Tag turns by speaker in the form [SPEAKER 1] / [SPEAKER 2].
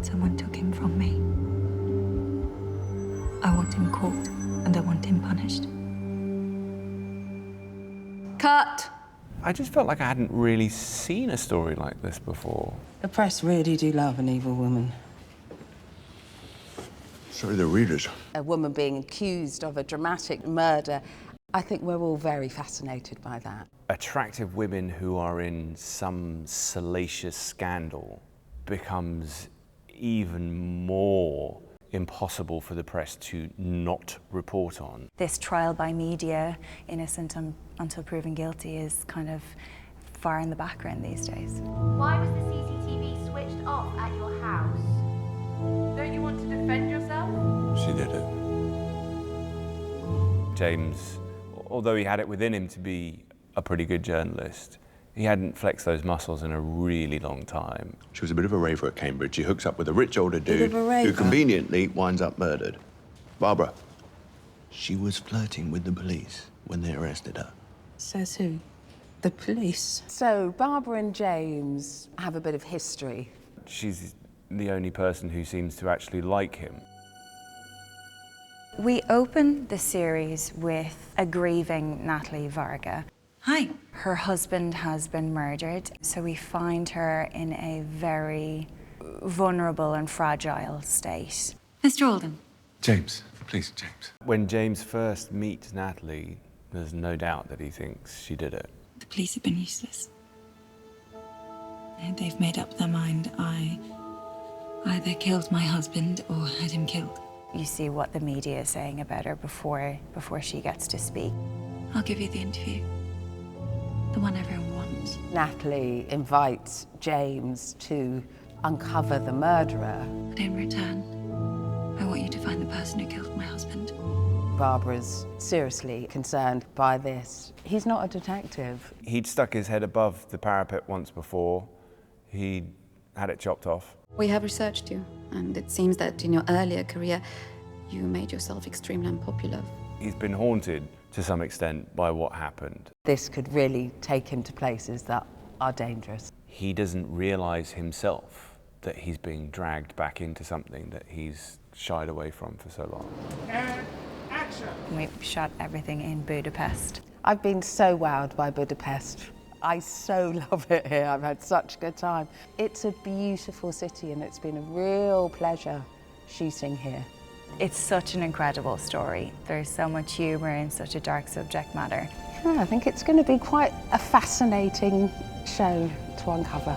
[SPEAKER 1] someone took him from me. I want him caught, and I want him punished. Cut!
[SPEAKER 2] I just felt like I hadn't really seen a story like this before.
[SPEAKER 3] The press really do love an evil woman.
[SPEAKER 4] So do the readers.
[SPEAKER 3] A woman being accused of a dramatic murder. I think we're all very fascinated by that.
[SPEAKER 2] Attractive women who are in some salacious scandal becomes even more impossible for the press to not report on.
[SPEAKER 5] This trial by media, innocent until proven guilty, is kind of far in the background these days.
[SPEAKER 6] Why was the CCTV switched off at your house? Don't you want to defend yourself?
[SPEAKER 4] She did it.
[SPEAKER 2] James, although he had it within him to be a pretty good journalist, he hadn't flexed those muscles in a really long time.
[SPEAKER 4] She was a bit of a raver at Cambridge. She hooks up with a rich older dude
[SPEAKER 3] of a raver?
[SPEAKER 4] who conveniently winds up murdered. Barbara, she was flirting with the police when they arrested her.
[SPEAKER 3] Says who? The police. So Barbara and James have a bit of history.
[SPEAKER 2] She's the only person who seems to actually like him.
[SPEAKER 5] We open the series with a grieving Natalie Varga.
[SPEAKER 1] Hi.
[SPEAKER 5] Her husband has been murdered, so we find her in a very vulnerable and fragile state.
[SPEAKER 1] Mr. Alden.
[SPEAKER 7] James, please, James.
[SPEAKER 2] When James first meets Natalie, there's no doubt that he thinks she did it.
[SPEAKER 1] The police have been useless. They've made up their mind. I either killed my husband or had him killed.
[SPEAKER 5] You see what the media is saying about her before she gets to speak.
[SPEAKER 1] I'll give you the interview. The one everyone wants.
[SPEAKER 3] Natalie invites James to uncover the murderer.
[SPEAKER 1] But in return, I want you to find the person who killed my husband.
[SPEAKER 3] Barbara's seriously concerned by this. He's not a detective.
[SPEAKER 2] He'd stuck his head above the parapet once before. He'd had it chopped off.
[SPEAKER 8] We have researched you, and it seems that in your earlier career, you made yourself extremely unpopular.
[SPEAKER 2] He's been haunted to some extent by what happened.
[SPEAKER 3] This could really take him to places that are dangerous.
[SPEAKER 2] He doesn't realise himself that he's being dragged back into something that he's shied away from for so long.
[SPEAKER 5] We shot everything in Budapest.
[SPEAKER 3] I've been so wowed by Budapest. I so love it here. I've had such a good time. It's a beautiful city, and it's been a real pleasure shooting here.
[SPEAKER 5] It's such an incredible story. There's so much humour in such a dark subject matter.
[SPEAKER 3] I think it's going to be quite a fascinating show to uncover.